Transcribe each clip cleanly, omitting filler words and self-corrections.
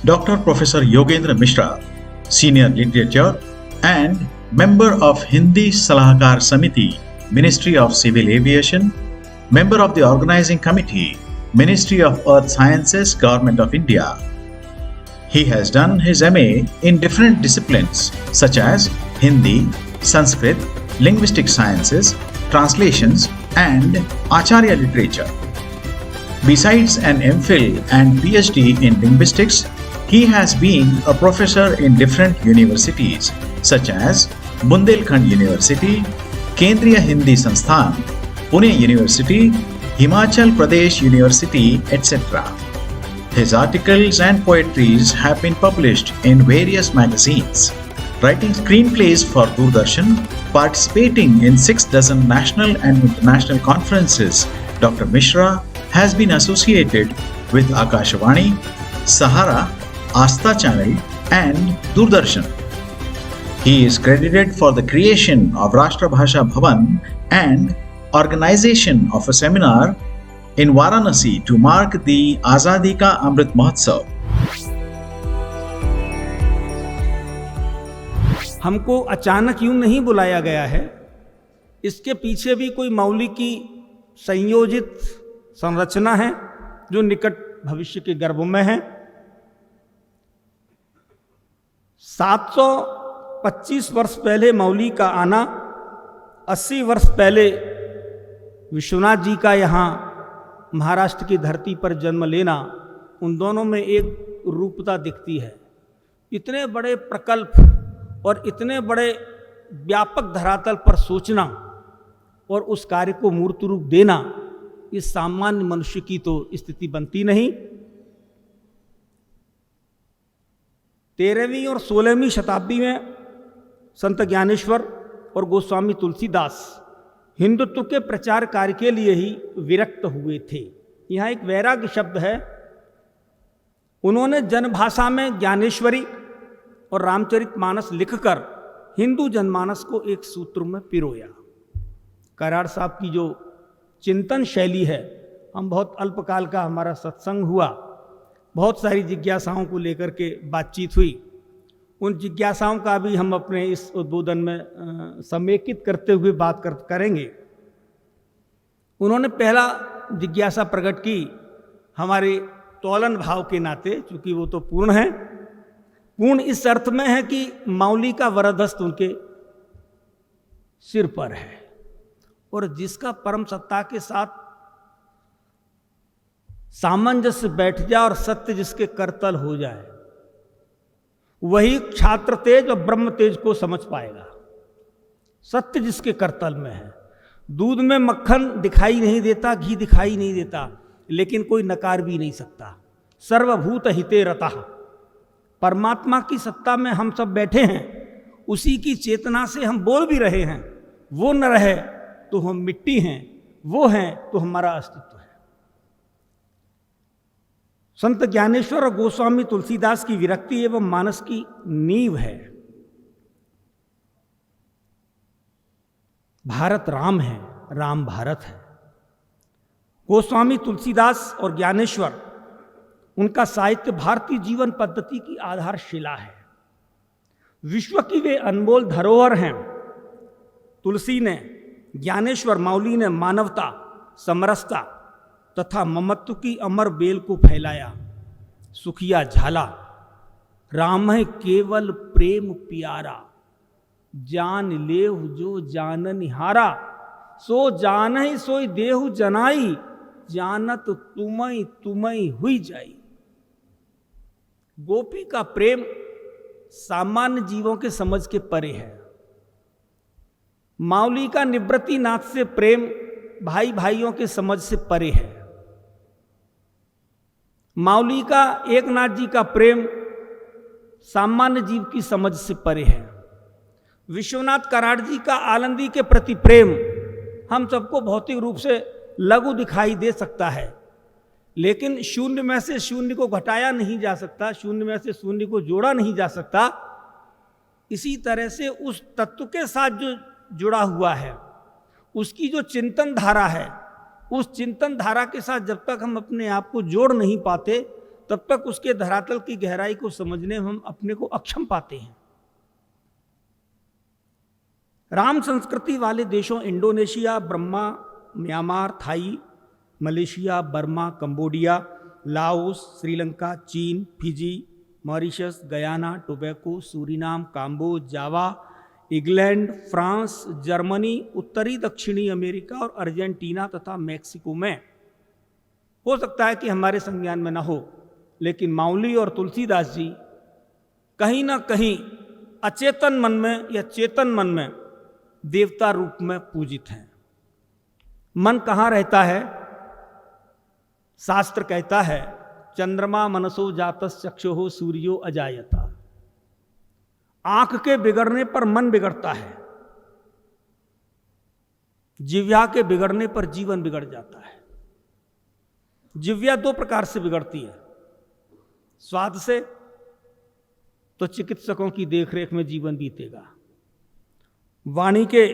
Dr. Professor Yogendra Mishra, Senior Literature and Member of Hindi Salahkar Samiti, Ministry of Civil Aviation, Member of the Organizing Committee, Ministry of Earth Sciences, Government of India. He has done his MA in different disciplines such as Hindi, Sanskrit, Linguistic Sciences, Translations and Acharya Literature. Besides an MPhil and PhD in Linguistics, he has been a professor in different universities such as Bundelkhand University, Kendriya Hindi Sansthan, Pune University, Himachal Pradesh University, etc. His articles and poetries have been published in various magazines. Writing screenplays for Doordarshan, participating in 6 dozen national and international conferences, Dr. Mishra has been associated with Akashvani, Sahara, Aastha Channel and Doordarshan. He is credited for the creation of Rashtrabhasha Bhavan and organization of a seminar in Varanasi to mark the Azadi Ka Amrit Mahotsav. हमको अचानक यूं नहीं बुलाया गया है, इसके पीछे भी कोई मौलिक की संयोजित संरचना है जो निकट भविष्य के गर्भ में है। 725 वर्ष पहले मौली का आना, 80 वर्ष पहले विश्वनाथ जी का यहाँ महाराष्ट्र की धरती पर जन्म लेना, उन दोनों में एक रूपता दिखती है। इतने बड़े प्रकल्प और इतने बड़े व्यापक धरातल पर सोचना और उस कार्य को मूर्त रूप देना, इस सामान्य मनुष्य की तो स्थिति बनती नहीं। 13वीं और 16वीं शताब्दी में संत ज्ञानेश्वर और गोस्वामी तुलसीदास हिंदुत्व के प्रचार कार्य के लिए ही विरक्त हुए थे। यहाँ एक वैराग्य शब्द है। उन्होंने जनभाषा में ज्ञानेश्वरी और रामचरितमानस लिखकर हिंदू जनमानस को एक सूत्र में पिरोया। कराड़ साहब की जो चिंतन शैली है, हम बहुत अल्पकाल का हमारा सत्संग हुआ, बहुत सारी जिज्ञासाओं को लेकर के बातचीत हुई। उन जिज्ञासाओं का भी हम अपने इस उद्बोधन में समेकित करते हुए बात करेंगे। उन्होंने पहला जिज्ञासा प्रकट की हमारे तौलन भाव के नाते, चूँकि वो तो पूर्ण है। पूर्ण इस अर्थ में है कि मौली का वरदस्त उनके सिर पर है और जिसका परम सत्ता के साथ सामंजस्य बैठ जाए और सत्य जिसके करतल हो जाए, वही छात्र तेज और ब्रह्म तेज को समझ पाएगा। सत्य जिसके करतल में है। दूध में मक्खन दिखाई नहीं देता, घी दिखाई नहीं देता, लेकिन कोई नकार भी नहीं सकता। सर्वभूत हिते रतः, परमात्मा की सत्ता में हम सब बैठे हैं, उसी की चेतना से हम बोल भी रहे हैं। वो न रहे तो हम मिट्टी हैं, वो हैं तो हमारा अस्तित्व है। संत ज्ञानेश्वर और गोस्वामी तुलसीदास की विरक्ति एवं मानस की नींव है। भारत राम है, राम भारत है। गोस्वामी तुलसीदास और ज्ञानेश्वर, उनका साहित्य भारतीय जीवन पद्धति की आधारशिला है। विश्व की वे अनमोल धरोहर हैं। तुलसी ने, ज्ञानेश्वर मौली ने मानवता, समरसता तथा ममत्व की अमर बेल को फैलाया। सुखिया झाला, राम है केवल प्रेम प्यारा, जान लेहु जो जाननिहारा, सो जान ही सोई देहु जनाई, जानत तुमई तुमई हुई जाई। गोपी का प्रेम सामान्य जीवों के समझ के परे है। मौली का निवृत्ति नाथ से प्रेम भाई भाइयों के समझ से परे है। मौली का एकनाथ जी का प्रेम सामान्य जीव की समझ से परे है। विश्वनाथ कराड़ जी का आनंदी के प्रति प्रेम हम सबको भौतिक रूप से लघु दिखाई दे सकता है, लेकिन शून्य में से शून्य को घटाया नहीं जा सकता, शून्य में से शून्य को जोड़ा नहीं जा सकता। इसी तरह से उस तत्व के साथ जो जुड़ा हुआ है, उसकी जो चिंतन धारा है, उस चिंतन धारा के साथ जब तक हम अपने आप को जोड़ नहीं पाते, तब तक उसके धरातल की गहराई को समझने में हम अपने को अक्षम पाते हैं। राम संस्कृति वाले देशों Indonesia, Brahma, Myanmar, Thai, Malaysia, Burma, Cambodia, Laos, Sri Lanka, चीन, Fiji, Mauritius, Guyana, Tobago, Suriname, Kamboja, Java, England, France, Germany, उत्तरी दक्षिणी अमेरिका और अर्जेंटीना तथा मैक्सिको में हो सकता है कि हमारे संज्ञान में न हो, लेकिन माउली और तुलसीदास जी कहीं ना कहीं अचेतन मन में या चेतन मन में देवता रूप में पूजित हैं। मन कहाँ रहता है? शास्त्र कहता है चंद्रमा मनसो जातस चक्षुः सूर्यो अजायता। आंख के बिगड़ने पर मन बिगड़ता है, जिह्वा के बिगड़ने पर जीवन बिगड़ जाता है। जिह्वा दो प्रकार से बिगड़ती है, स्वाद से तो चिकित्सकों की देखरेख में जीवन बीतेगा, वाणी के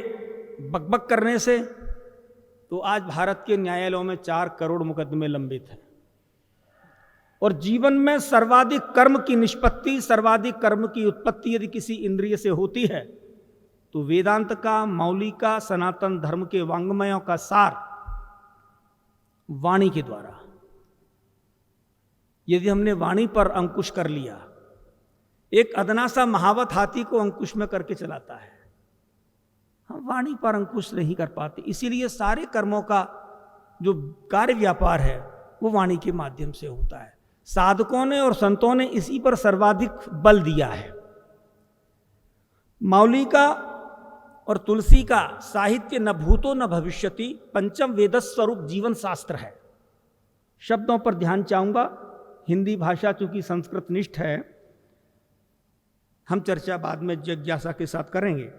बकबक करने से तो आज भारत के न्यायालयों में 4 करोड़ मुकदमे लंबित हैं, और जीवन में सर्वाधिक कर्म की निष्पत्ति, सर्वाधिक कर्म की उत्पत्ति यदि किसी इंद्रिय से होती है तो वेदांत का, मौली का, सनातन धर्म के वांग्मयों का सार वाणी के द्वारा। यदि हमने वाणी पर अंकुश कर लिया, एक अदना सा महावत हाथी को अंकुश में करके चलाता है, हम वाणी पर अंकुश नहीं कर पाते। इसीलिए सारे कर्मों का जो कार्य व्यापार है वो वाणी के माध्यम से होता है। साधकों ने और संतों ने इसी पर सर्वाधिक बल दिया है। मौली का और तुलसी का साहित्य न भूतो न भविष्यति पंचम वेद स्वरूप जीवन शास्त्र है। शब्दों पर ध्यान चाहूंगा, हिंदी भाषा चूंकि संस्कृत निष्ठ है, हम चर्चा बाद में जिज्ञासा के साथ करेंगे।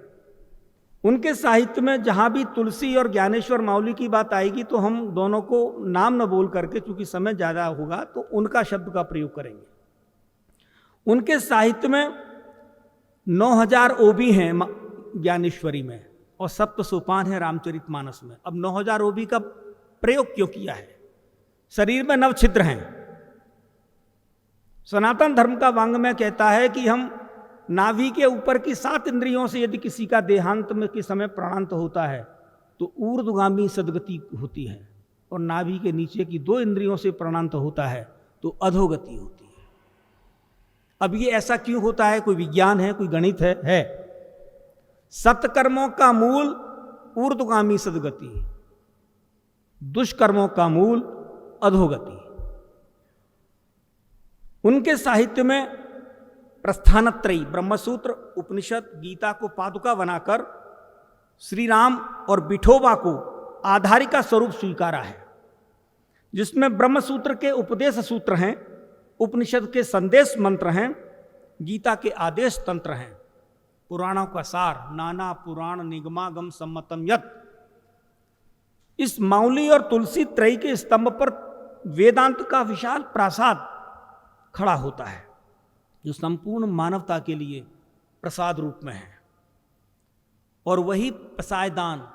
उनके साहित्य में जहां भी तुलसी और ज्ञानेश्वर माउली की बात आएगी तो हम दोनों को नाम न बोल करके, चूंकि समय ज़्यादा होगा, तो उनका शब्द का प्रयोग करेंगे। उनके साहित्य में 9000 ओबी हैं ज्ञानेश्वरी में और 7 सोपान है रामचरितमानस में। अब 9000 ओबी का प्रयोग क्यों किया है? शरीर में 9 छिद्र हैं। सनातन धर्म का वांग्मय कहता है कि हम नाभि के ऊपर की 7 इंद्रियों से यदि किसी का देहांत में के समय प्राणांत होता है तो ऊर्ध्वगामी सद्गति होती है, और नाभि के नीचे की 2 इंद्रियों से प्राणांत होता है तो अधोगति होती है। अब ये ऐसा क्यों होता है? कोई विज्ञान है, कोई गणित है? सत्कर्मों का मूल ऊर्ध्वगामी सद्गति, दुष्कर्मों का मूल अधोगति। उनके साहित्य में प्रस्थानत्रयी, ब्रह्मसूत्र, उपनिषद, गीता को पादुका बनाकर श्री राम और विठोबा को आधारिका स्वरूप स्वीकारा है, जिसमें ब्रह्मसूत्र के उपदेश सूत्र हैं, उपनिषद के संदेश मंत्र हैं, गीता के आदेश तंत्र हैं, पुराणों का सार, नाना पुराण निगमागम सम्मतम यत्। इस माउली और तुलसी त्रयी के स्तंभ पर वेदांत का विशाल प्रासाद खड़ा होता है, जो संपूर्ण मानवता के लिए प्रसाद रूप में है। और वही प्रसायदान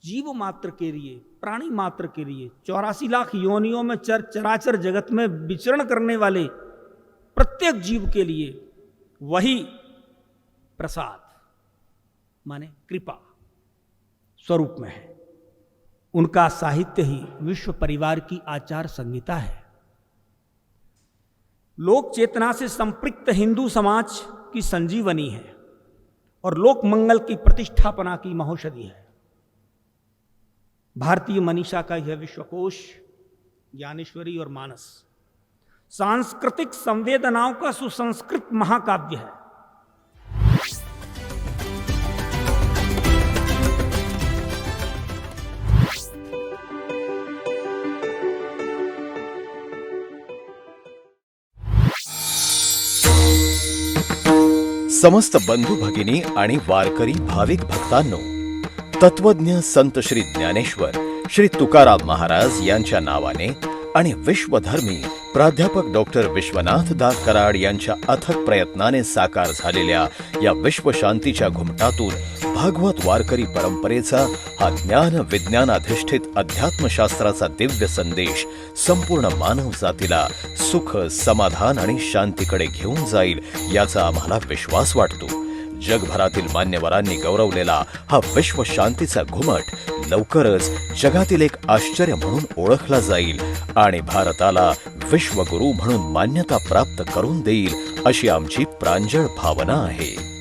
जीव मात्र के लिए, प्राणी मात्र के लिए, 84 लाख योनियों में चराचर जगत में विचरण करने वाले प्रत्येक जीव के लिए वही प्रसाद माने कृपा स्वरूप में है। उनका साहित्य ही विश्व परिवार की आचार संहिता है। लोक चेतना से संपृक्त हिंदू समाज की संजीवनी है और लोक मंगल की प्रतिष्ठापना की महौषधि है। भारतीय मनीषा का यह विश्वकोश, ज्ञानेश्वरी और मानस सांस्कृतिक संवेदनाओं का सुसंस्कृत महाकाव्य है। समस्त बंधू भगिनी आणि वारकरी भाविक भक्तांनो, तत्वज्ञ संत श्री ज्ञानेश्वर श्री तुकाराम महाराज यांच्या नावाने आणि विश्वधर्मी प्राध्यापक डॉक्टर विश्वनाथदास कराड यांच्या अथक प्रयत्नाने साकार झालेल्या या विश्वशांतीच्या घुमटातून भागवत वारकरी परंपरेचा हा ज्ञान विज्ञानाधिष्ठित अध्यात्मशास्त्राचा दिव्य संदेश संपूर्ण मानव जातीला सुख, समाधान आणि शांतीकडे घेऊन जाईल याचा आम्हाला विश्वास वाटतो. जगभरातील मान्यवरांनी गौरवलेला हा विश्व शांतीचा घुमट लवकरच जगातील एक आश्चर्य म्हणून ओळखला जाईल आणि भारताला विश्वगुरू म्हणून मान्यता प्राप्त करून देईल अशी आमची प्रांजळ भावना आहे.